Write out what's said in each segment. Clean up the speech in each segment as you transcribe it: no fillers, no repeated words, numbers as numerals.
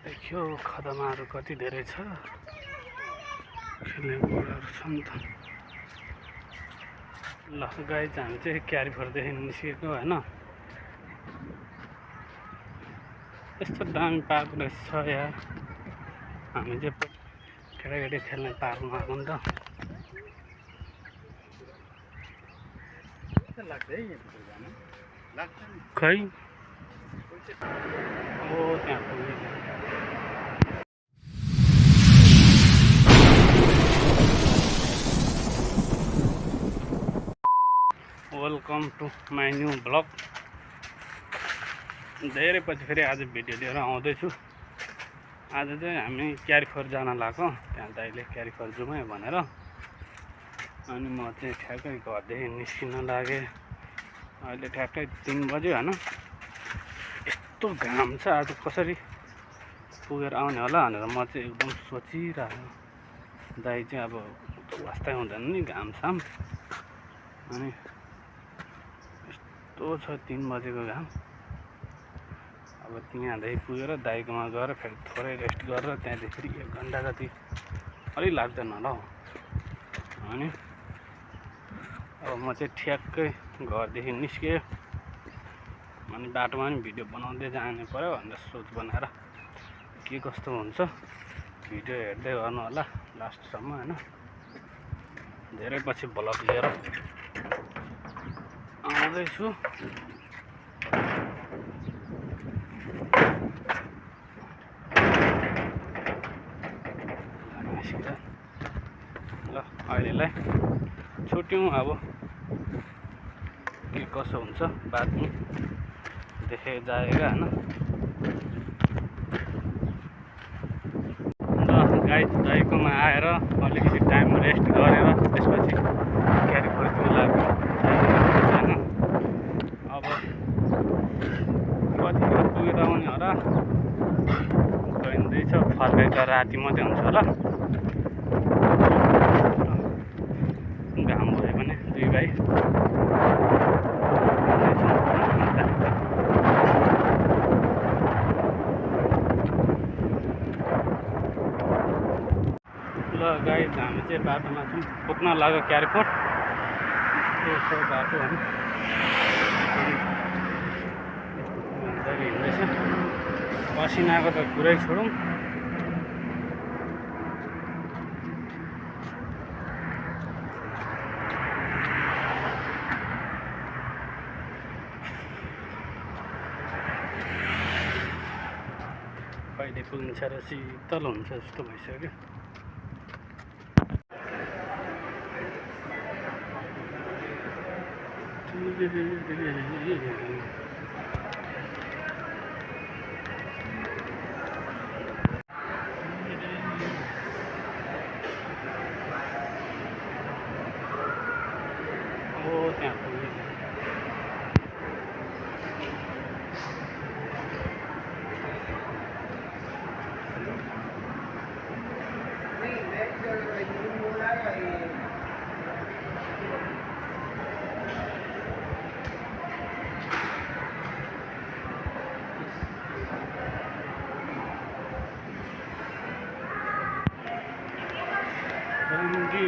देखियो खदमाहरू कति धेरै छ, खेल्ने गोडाहरू छन् त। ल गाइज हामी चाहिँ क्यारिफोरदेखि निस्केको होइन, यस्तो दामी पार्क रहेछ यार। हामी चाहिँ केटाकेटी खेल्ने पार्कमा आएको नि त। खै ओ त्यहाँ पुगेछ। Welcome to my new blog. धेरै पछि फेरि आज भिडियो लिएर आउँदैछु। आज चाहिँ हामी क्यारिफोर जान लाग्यो, त्यहाँ दाइले क्यारिफोर जाउँ है भनेर। अनि म चाहिँ ठ्याक्कै घरदेखि निस्किन लागेँ। अहिले ठ्याक्कै 3 बज्यो होइन। यस्तो घाम छ, आज कसरी पुगेर आउने होला भनेर म चाहिँ एकदम सोचिरहेको। दाइ चाहिँ अब वास्तै हुँदैन नि घामसाम। अनि यस्तो छ 3 बजेको घाम। अब त्यहाँदेखि पुगेर दाइकोमा गएर फेरि थोरै रेस्ट गरेर त्यहाँदेखि फेरि 1 घन्टा जति अलि लाग्दैन होला हौ। अनि अब म चाहिँ ठ्याक्कै घरदेखि निस्केँ। अनि बाटोमा पनि भिडियो बनाउँदै जानु पर्यो भनेर सोच बनाएर के कस्तो हुन्छ भिडियो हेर्दै गर्नु होला लास्टसम्म होइन। धेरै पछि भ्लग लिएर आउँदैछु। ल अहिलेलाई छुट्यौँ, अब के कसो हुन्छ बाद में देखे जाएगा होइन। ल गाइज दाइकोमा आएर अलिकति टाइम रेस्ट गरेर त्यसपछि क्यारिफोर लाग्यो होइन। अब कतिखेर पुगेर आउने होला, गइँदैछ। फर्केको राति मात्रै हुन्छ होला। घाम भयो भने 2 भाइ ल गाइज हामी चाहिँ बाटोमा छौँ, पुग्न लाग्यो क्यारिफोर। यस्तो छ बाटो होइन, हिँड्दैछ। पसिनाको त कुरै छोडौँ। कहिले पुगिन्छ र शीतल हुन्छ जस्तो भइसक्यो। ओ त्यहाँ पुगेछ।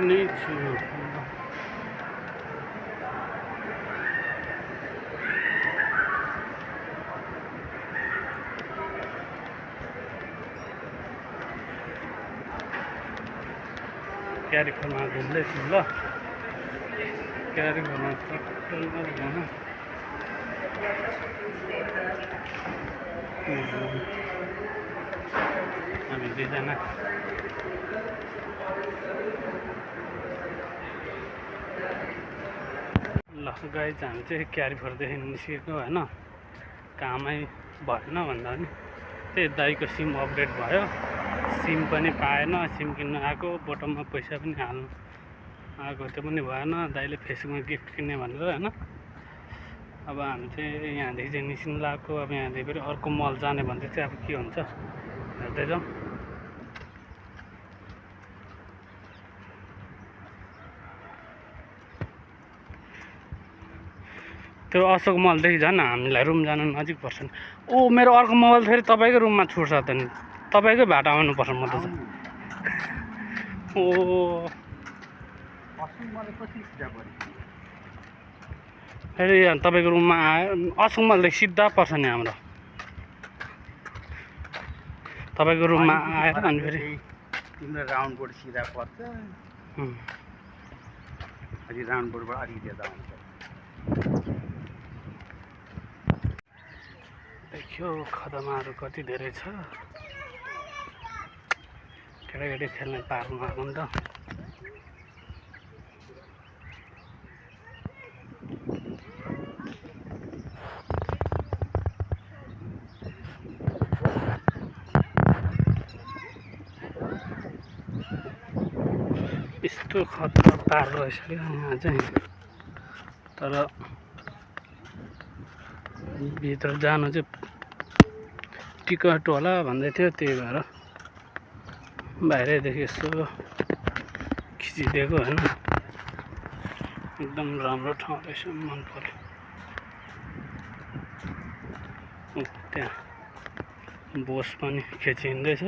नै छु क्यारिफोरमा घुम्दैछु। ल क्यारिफोरमा हामी 2 जना ल गाइज हामी चाहिँ क्यारिफोरदेखि निस्केको होइन। कामै भएन भन्दा पनि त्यही दाइको सिम अपडेट भयो, सिम पनि पाएन। सिम किन्नु आएको, बोटममा पैसा पनि हाल्नु आएको, त्यो पनि भएन। दाइले फेसबुकमा गिफ्ट किन्ने भनेर होइन। अब हामी चाहिँ यहाँदेखि चाहिँ निस्किनु लागेको। अब यहाँदेखि फेरि अर्को मल जाने भन्दै चाहिँ अब के हुन्छ हेर्दै जाउँ। त्यो अशोक मलदेखि झन् हामीलाई रुम जानु नजिक पर्छ नि। ओ मेरो अर्को मोबाइल फेरि तपाईँकै रुममा छुट्छ त नि। तपाईँकै बाटो आउनुपर्छ म त। ओ फेरि तपाईँको रुममा आयो असुङमालदेखि सिधा पर्छ नि हाम्रो तपाईँको रुममा आएर अनि फेरि तिम्रो राउन्ड बोर्ड सिधा पर्छ अलि राउन्ड बोर्डबाट अलिकति यता आउँछ देखियो खदमाहरू कति धेरै छ केटाकेटी खेल्ने पार्कमा आएको नि त यस्तो खतरा पार रहेछ क्या यहाँ चाहिँ तर भित्र जानु चाहिँ टिकट होला भन्दै थियो त्यही भएर बाहिरैदेखि यसो खिचिदिएको होइन एकदम राम्रो ठाउँ रहेछ मन पर्यो त्यहाँ बोस पनि खिचिँदैछ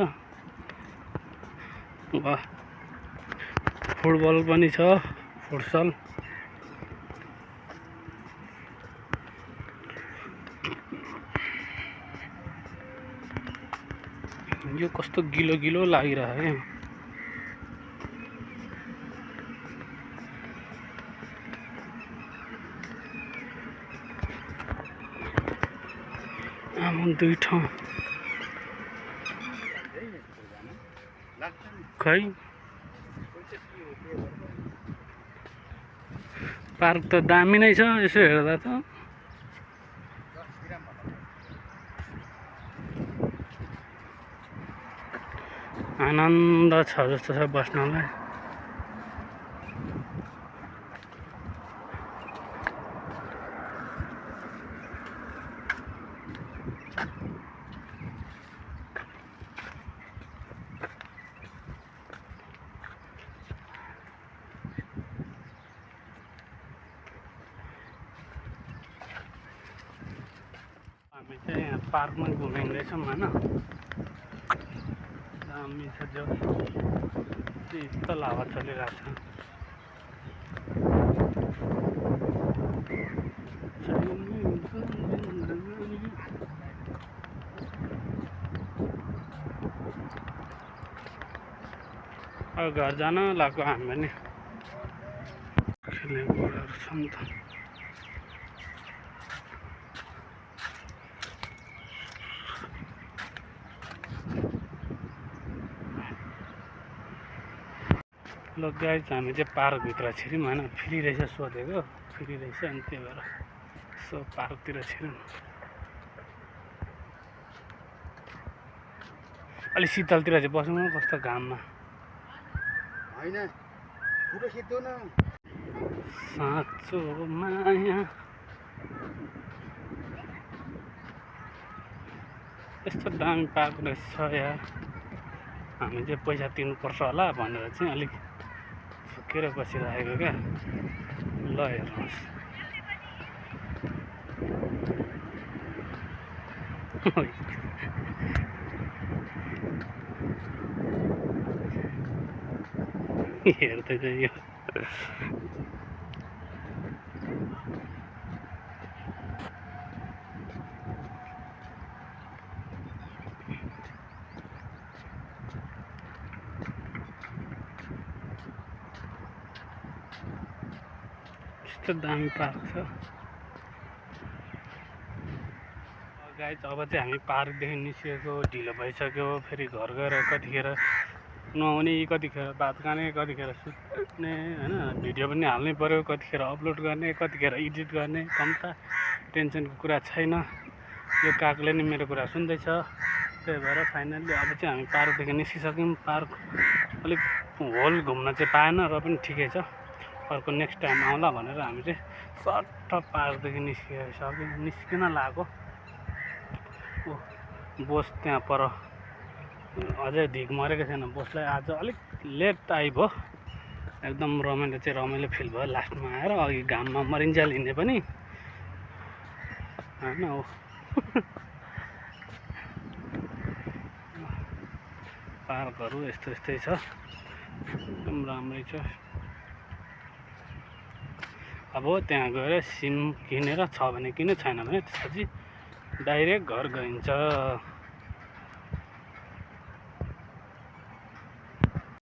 फुटबल पनि छ फुटसल यो कस्तो गिलो गिलो लागिरहेको क्या आमा दुई ठाउँ खै पार्क त दामी नै छ यसो हेर्दा त आनन्द छ जस्तो छ बस्नलाई हामी चाहिँ यहाँ पार्कमा घुमिँदैछौँ होइन दामी छ जो शीतल हावा चलिरहेको छ घर जान लाग्यो हामी पनि खेल्ने कुराहरू छ नि त ल गाइज हामी चाहिँ पार्कभित्र छिर्यौँ होइन फ्री रहेछ सोधेको फ्री रहेछ अनि त्यही भएर यसो पार्कतिर छिर्यौँ अलिक शीतलतिर चाहिँ बसौँ कस्तो घाममा होइन फोटो खिच्नु न साँचो माया यस्तो दामी पार्क रहेछ यार हामी चाहिँ पैसा तिर्नुपर्छ होला भनेर चाहिँ अलिक छुकेर बसिरहेको क्या ल हेर्नुहोस् हेर्दै चाहिँ यो यस्तो दामी पार्क छ गाइज अब चाहिँ हामी पार्कदेखि निस्केको ढिलो भइसक्यो फेरि घर गएर कतिखेर नआउने कतिखेर भात खाने कतिखेर सुत्ने होइन भिडियो पनि हाल्नै पऱ्यो कतिखेर अपलोड गर्ने कतिखेर एडिट गर्ने कम्ता टेन्सनको कुरा छैन यो कागले नि मेरो कुरा सुन्दैछ त्यही भएर फाइनल्ली अब चाहिँ हामी पार्कदेखि निस्किसक्यौँ पार्क अलिक होल घुम्न चाहिँ पाएन र पनि ठिकै छ अर्को नेक्स्ट टाइम आउँला भनेर हामी चाहिँ सट्ट पार्कदेखि निस्किन लाग्यो बोस त्यहाँ पर अझै ढिक मरेको छैन बोसलाई आज अलिक लेट आइभयो एकदम रमाइलो फिल भयो लास्टमा आएर अघि घाममा मरिन्जाल हिँड्ने पनि होइन हो पार्कहरू यस्तो यस्तै छ, एकदम राम्रै छ। अब त्यहाँ गएर सिम किनेर छ भने किने, छैन भने त्यसपछि डाइरेक्ट घर गइन्छ।